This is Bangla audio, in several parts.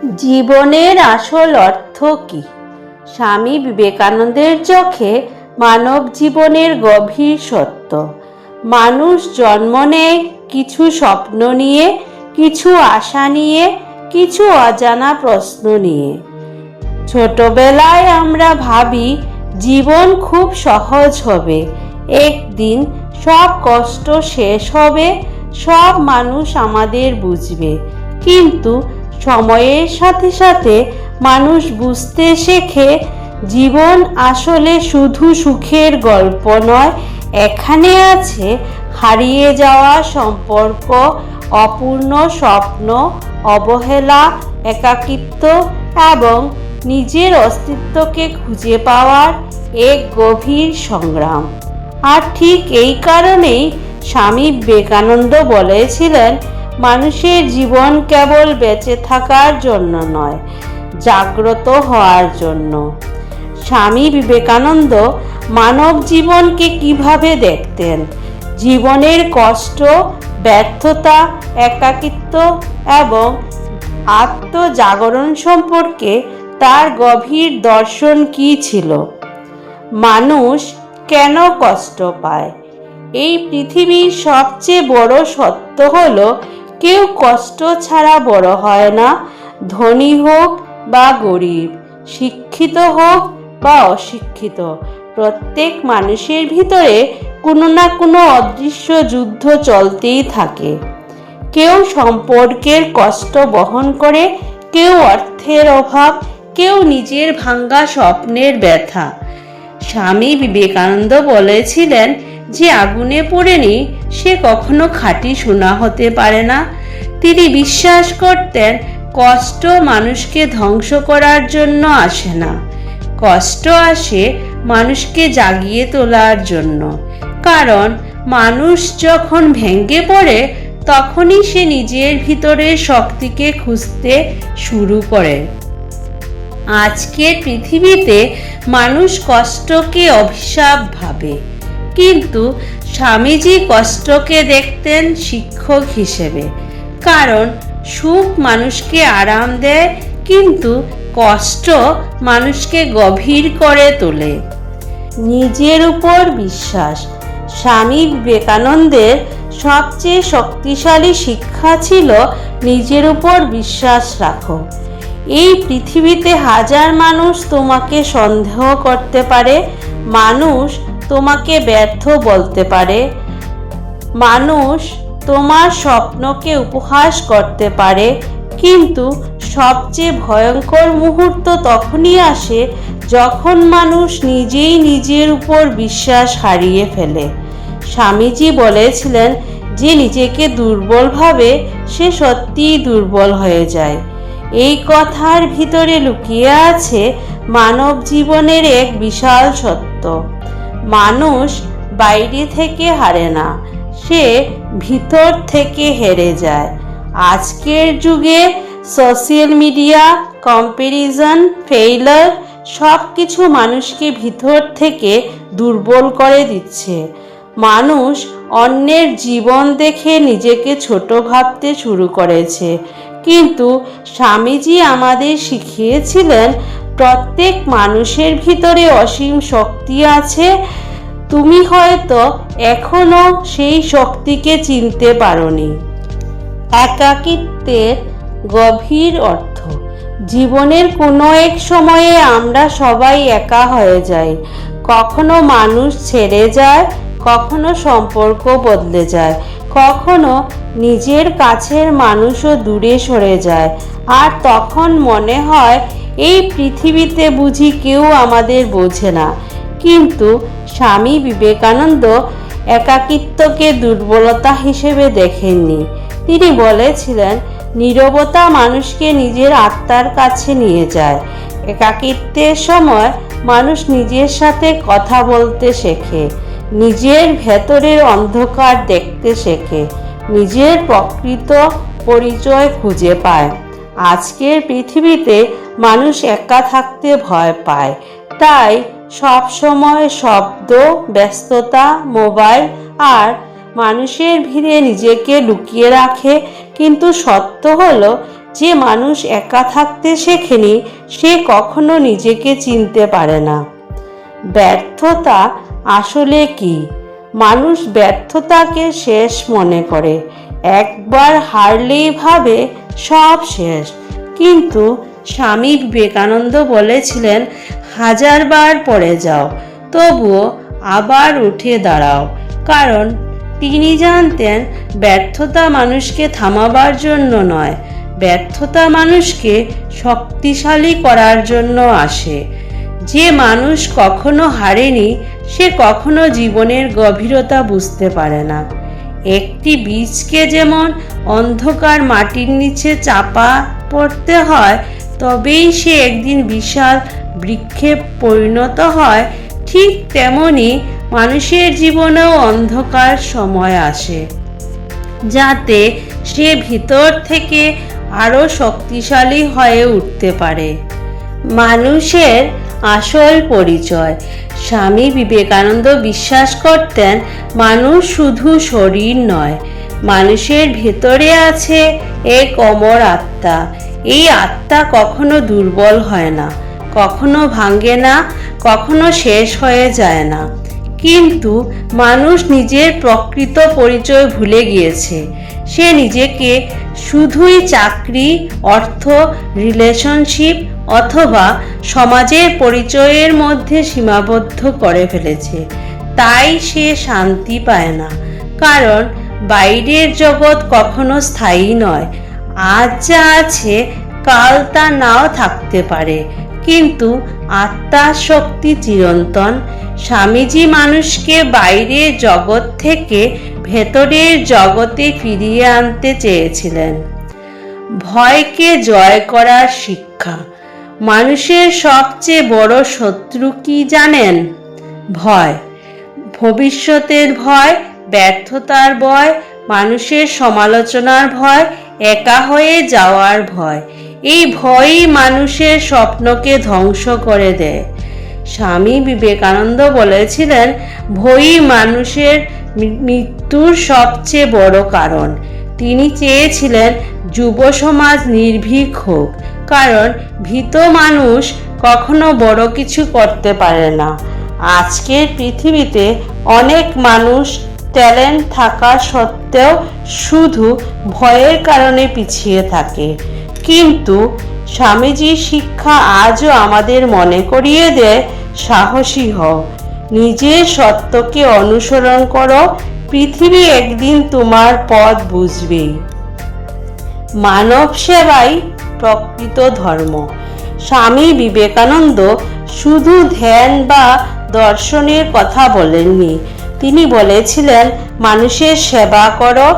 জীবনের আসল অর্থ কি? স্বামী বিবেকানন্দের চোখে মানব জীবনের গভীর সত্য। মানুষ জন্ম নেয় কিছু স্বপ্ন নিয়ে, কিছু আশা নিয়ে, কিছু অজানা প্রশ্ন নিয়ে। ছোটবেলায় আমরা ভাবি জীবন খুব সহজ হবে, একদিন সব কষ্ট শেষ হবে, সব মানুষ আমাদের বুঝবে। কিন্তু সময়ের সাথে সাথে মানুষ বুঝতে শেখে জীবন আসলে শুধু সুখের গল্প নয়, এখানে আছে হারিয়ে যাওয়া সম্পর্ক, অপূর্ণ স্বপ্ন, অবহেলা, একাকিত্ব এবং নিজের অস্তিত্বকে খুঁজে পাওয়ার এক গভীর সংগ্রাম। আর ঠিক এই কারণেই স্বামী বিবেকানন্দ বলেছিলেন, মানুষের জীবন কেবল বেঁচে থাকার জন্য নয়, জাগ্রত হওয়ার জন্য। স্বামী বিবেকানন্দ মানব জীবনকে কিভাবে দেখতেন? জীবনের কষ্ট, ব্যর্থতা, একাকিত্ব এবং আত্মজাগরণ সম্পর্কে তার গভীর দর্শন কী ছিল? মানুষ কেন কষ্ট পায়? এই পৃথিবীর সবচেয়ে বড় সত্য হলো, কেউ কষ্ট ছাড়া বড় হয় না। ধনী হোক বা গরিব, শিক্ষিত হোক বা অশিক্ষিত, প্রত্যেক মানুষের ভিতরে কোনো না কোনো অদৃশ্য যুদ্ধ চলতেই থাকে। কেউ সম্পর্কের কষ্ট বহন করে, কেউ অর্থের অভাব, কেউ নিজের ভাঙ্গা স্বপ্নের ব্যথা। স্বামী বিবেকানন্দ বলেছিলেন, যে আগুনে পড়েনি সে কখনো খাঁটি সোনা হতে পারে না। তিনি বিশ্বাস করতেন, কষ্ট মানুষকে ধ্বংস করার জন্য আসে না, কষ্ট আসে মানুষকে জাগিয়ে তোলার জন্য। কারণ মানুষ যখন ভেঙে পড়ে, তখনই সে নিজের ভিতরের শক্তিকে খুঁজতে শুরু করে। আজকের পৃথিবীতে মানুষ কষ্টকে অভিশাপ ভাবে, কিন্তু স্বামীজি কষ্টকে দেখতেন শিক্ষক হিসেবে। কারণ সুখ মানুষকে আরাম দেয়, কিন্তু কষ্ট মানুষকে গভীর করে তোলে। নিজের উপর বিশ্বাস। স্বামী বিবেকানন্দের সবচেয়ে শক্তিশালী শিক্ষা ছিল, নিজের উপর বিশ্বাস রাখো। এই পৃথিবীতে হাজার মানুষ তোমাকে সন্দেহ করতে পারে, মানুষ তোমাকে ব্যর্থ বলতে পারে, মানুষ তোমার স্বপ্নকে উপহাস করতে পারে, কিন্তু সবচেয়ে ভয়ঙ্কর মুহূর্ত তখনই আসে যখন মানুষ নিজেই নিজের উপর বিশ্বাস হারিয়ে ফেলে। স্বামীজি বলেছিলেন, যে নিজেকে দুর্বল ভাবে সে সত্যিই দুর্বল হয়ে যায়। এই কথার ভিতরে লুকিয়ে আছে মানব জীবনের এক বিশাল সত্য। মানুষ বাইরে থেকে হারে না, সে ভিতর থেকে হেরে যায়। আজকের যুগে সোশ্যাল মিডিয়া, কম্প্যারিজন, ফেইলার সব কিছু মানুষকে ভিতর থেকে দুর্বল করে দিচ্ছে। মানুষ অন্যের জীবন দেখে নিজেকে ছোট ভাবতে শুরু করেছে। কিন্তু স্বামীজি আমাদের শিখিয়েছিলেন, প্রত্যেক মানুষের ভিতরে অসীম শক্তি আছে। তুমি হয়তো এখনো সেই শক্তিকে চিনতে পারোনি। একাকিত্বের গভীর অর্থ। জীবনের কোনো এক সময়ে আমরা সবাই একা হয়ে যাই। কখনো মানুষ ছেড়ে যায়, কখনো সম্পর্ক বদলে যায়, কখনো নিজের কাছের মানুষও দূরে সরে যায়। আর তখন মনে হয়, এই পৃথিবীতে বুঝি কেউ আমাদের বোঝে না। কিন্তু স্বামী বিবেকানন্দ একাকিত্বকে দুর্বলতা হিসেবে দেখেননি। তিনি বলেছিলেন, নীরবতা মানুষকে নিজের আত্মার কাছে নিয়ে যায়। একাকিত্বের সময় মানুষ নিজের সাথে কথা বলতে শেখে, নিজের ভেতরের অন্ধকার দেখতে শেখে, নিজের প্রকৃত পরিচয় খুঁজে পায়। আজকের পৃথিবীতে মানুষ একা থাকতে ভয় পায়, তাই সব সময় শব্দ, ব্যস্ততা, মোবাইল আর মানুষের ভিড়ে নিজেকে লুকিয়ে রাখে। কিন্তু সত্য হলো, যে মানুষ একা থাকতে শেখেনি সে কখনো নিজেকে চিনতে পারে না। ব্যর্থতা আসলে কি? মানুষ ব্যর্থতাকে শেষ মনে করে, একবার হারলেই ভাবে সব শেষ। কিন্তু স্বামী বিবেকানন্দ বলেছিলেন, 1000 বার পড়ে যাও তবুও আবার উঠে দাঁড়াও। কারণ তিনি জানতেন ব্যর্থতা মানুষকে থামাবার জন্য নয়, ব্যর্থতা মানুষকে শক্তিশালী করার জন্য আসে। যে মানুষ কখনো হারেনি সে কখনো জীবনের গভীরতা বুঝতে পারে না। একটি বীজকে যেমন অন্ধকার মাটির নিচে চাপা পড়তে হয় তবেই সে একদিন বিশাল বৃক্ষে পরিণত হয়, ঠিক তেমনি মানুষের জীবনেও অন্ধকার সময় আসে যাতে সে ভিতর থেকে আরো শক্তিশালী হয়ে উঠতে পারে। মানুষের আসল পরিচয়। স্বামী বিবেকানন্দ বিশ্বাস করতেন মানুষ শুধু শরীর নয়, মানুষের ভেতরে আছে এক অমর আত্মা। এই আত্মা কখনো দুর্বল হয় না, কখনো ভাঙে না, কখনো শেষ হয়ে যায় না। কিন্তু মানুষ নিজের প্রকৃত পরিচয় ভুলে গিয়েছে। সে নিজেকে শুধুই চাকরি, অর্থ, রিলেশনশিপ অথবা সমাজের পরিচয়ের মধ্যে সীমাবদ্ধ করে ফেলেছে। তাই সে শান্তি পায় না। কারণ বাইরের জগৎ কখনো স্থায়ী নয়। আজ যা আছে কাল তা নাও থাকতে পারে, কিন্তু আত্মার শক্তি চিরন্তন। স্বামীজি মানুষকে বাইরের জগৎ থেকে ভেতরের জগতে ফিরিয়ে আনতে চেয়েছিলেন। ভয়কে জয় করার শিক্ষা। মানুষের সবচেয়ে বড় শত্রু কি জানেন? ভয়। ভবিষ্যতের ভয়, ব্যর্থতার ভয়, মানুষের সমালোচনার ভয়, একা হয়ে যাওয়ার ভয়। এই ভয়ই মানুষের স্বপ্নকে ধ্বংস করে দেয়। স্বামী বিবেকানন্দ বলেছিলেন, ভয়ই মানুষের মৃত্যুর সবচেয়ে বড় কারণ। তিনি চেয়েছিলেন যুব সমাজ নির্ভীক হোক, কারণ ভীত মানুষ কখনো বড় কিছু করতে পারে না। আজকের পৃথিবীতে অনেক মানুষ ট্যালেন্ট থাকা সত্ত্বেও শুধু ভয়ের কারণে পিছিয়ে থাকে। কিন্তু স্বামীজির শিক্ষা আজও আমাদের মনে করিয়ে দেয়, সাহসী হও, নিজের সত্যকে অনুসরণ করো, পৃথিবী একদিন তোমার পথ বুঝবেই। মানব সেবাই প্রকৃত ধর্ম। স্বামী বিবেকানন্দ শুধু ধ্যান বা দর্শনের কথা বলেননি, তিনি বলেছিলেন মানুষের সেবা করো,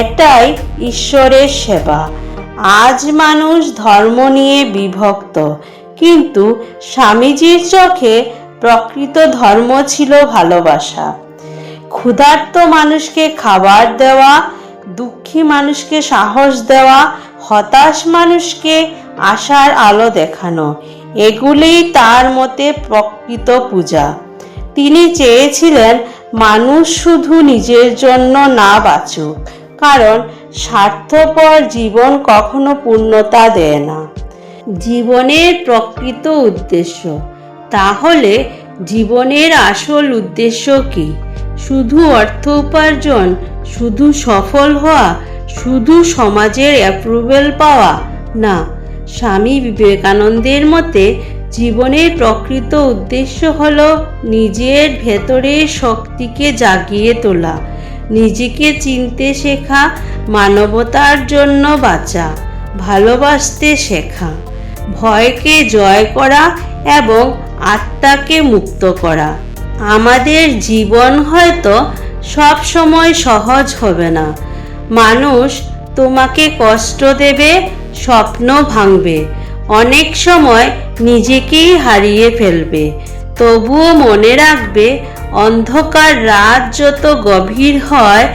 এটাই ঈশ্বরের সেবা। আজ মানুষ ধর্ম নিয়ে বিভক্ত, কিন্তু স্বামীজির চোখে প্রকৃত ধর্ম ছিল ভালোবাসা। ক্ষুধার্ত মানুষকে খাবার দেওয়া, দুঃখী মানুষকে সাহস দেওয়া, হতাশ মানুষকে আশার আলো দেখানো, এগুলিই তার মতে প্রকৃত পূজা। তিনি চেয়েছিলেন মানুষ শুধু নিজের জন্য না বাঁচুক, কারণ স্বার্থপর জীবন কখনো পূর্ণতা দেয় না। জীবনের প্রকৃত উদ্দেশ্য। তাহলে জীবনের আসল উদ্দেশ্য কি? শুধু অর্থ উপার্জন, শুধু সফল হওয়া, শুধু সমাজের অ্যাপ্রুভেল পাওয়া? না, স্বামী বিবেকানন্দের মতে জীবনের প্রকৃত উদ্দেশ্য হলো নিজের ভেতরের শক্তিকে জাগিয়ে তোলা, নিজেকে চিনতে শেখা, মানবতার জন্য বাঁচা, ভালোবাসতে শেখা, ভয়কে জয় করা এবং আত্মাকে মুক্ত করা। আমাদের জীবন হয়তো সব সময় সহজ হবে না। মানুষ তোমাকে কষ্ট দেবে, স্বপ্ন ভাঙবে, অনেক সময় নিজেকেই হারিয়ে ফেলবে। তবুও মনে রাখবে, অন্ধকার রাত যত গভীর হয়,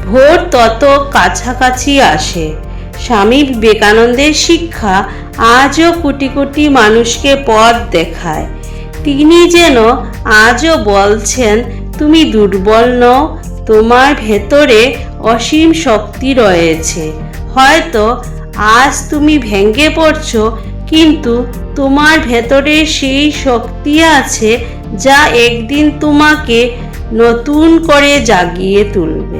ভোর তত কাছাকাছি আসে। স্বামী বিবেকানন্দের শিক্ষা আজও কোটি কোটি মানুষকে পথ দেখায়। তিনি যেন আজও বলছেন, তুমি দুর্বল নও, তোমার ভেতরে অসীম শক্তি রয়েছে। হয়তো আজ তুমি ভেঙে পড়ছো, কিন্তু তোমার ভেতরে সেই শক্তি আছে যা একদিন তোমাকে নতুন করে জাগিয়ে তুলবে।